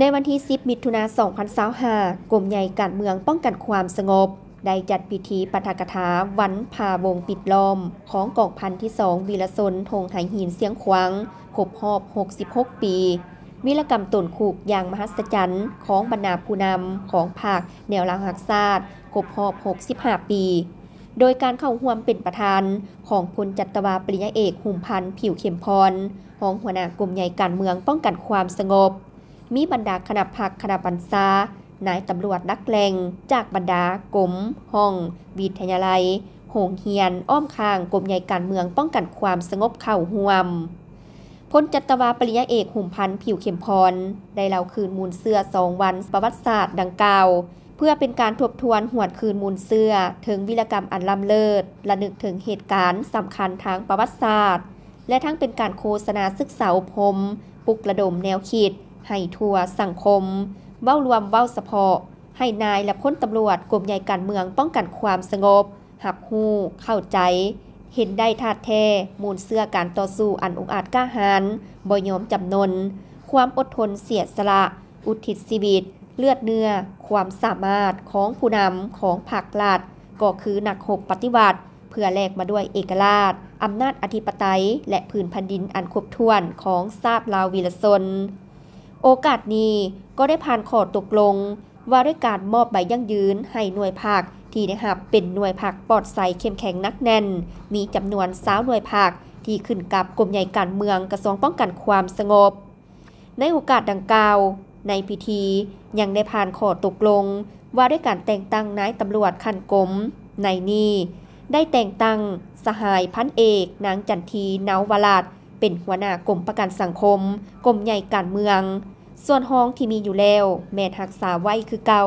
ในวันที่ 10 มิถุนายน 2025 กรมใหญ่การเมืองป้องกันความสงบได้จัดพิธีปาฐกถาวันพาวงปิดล้อมของกองพันที่ 2 วีรชนธงไหหินเสียงขวางครบรอบ 66 ปีวีรกรรมต้นคูกอย่างมหัศจรรย์ของบรรดาผู้นำของภาคแนวหลังหักชาติครบรอบ 65 ปี โดยการเข้าร่วมเป็นประธานของพลจัตวาปริญญาเอกหุ่มพันธ์ผิวเข้มพรรองหัวหน้ากรมใหญ่การเมืองป้องกันความสงบมีบรรดาคณะพรรคคณะบรรษานายตำรวจนักแรงจากบรรดากรมห้องวิทยาลัยโรงเรียนอ้อมข้างกรมใหญ่การเมืองป้องกันความสงบเข้าร่วมพลจัตวาปริญญาเอกหุ่มพันธ์ผิวเข้มพรได้เล่าคืนมูลเสื้อ2 วันประวัติศาสตร์ดังกล่าวเพื่อเป็นการทบทวนหวนคืนมูลเสื้อถึงวีรกรรมอันล้ำเลิศระลึกถึงเหตุการณ์สำคัญทางประวัติศาสตร์และทั้งเป็นการโฆษณาศึกษาอบรมปลุกระดมแนวคิดให้ทั่วสังคมเว้ารวมเว้าเฉพาะให้นายและพลตำรวจกรมใหญ่การเมืองป้องกันความสงบหับฮู้เข้าใจเห็นได้ธาตุแท้มูลเสื้อการต่อสู้อันอุกอาจกล้าหาญบ่ยอมจำนนความอดทนเสียสละอุทิศชีวิตเลือดเนื้อความสามารถของผู้นำของภาครัฐก็คือนักรบปฏิวัติเพื่อแลกมาด้วยเอกราชอำนาจอธิปไตยและพื้นแผ่นดินอันครบถ้วนของชาติลาววีรชนโอกาสนี้ก็ได้ผ่านข้อตกลงว่าด้วยการมอบใบยั่งยืนให้หน่วยภาคที่ได้รับเป็นหน่วยภาคปลอดภัยเข้มแข็งนักแน่นมีจำนวน20หน่วยภาคที่ขึ้นกับกรมใหญ่การเมืองกระทรวงป้องกันความสงบในโอกาสดังกล่าวในพิธียังได้ผ่านข้อตกลงว่าด้วยการแต่งตั้งนายตำรวจขั้นกรมในนี้ได้แต่งตั้งสหายพันเอกนางจันทีเนาวราชเป็นหัวหน้ากรมประกันสังคมกรมใหญ่การเมืองส่วนห้องที่มีอยู่แล้วแม่นรักษาไว้คือเก่า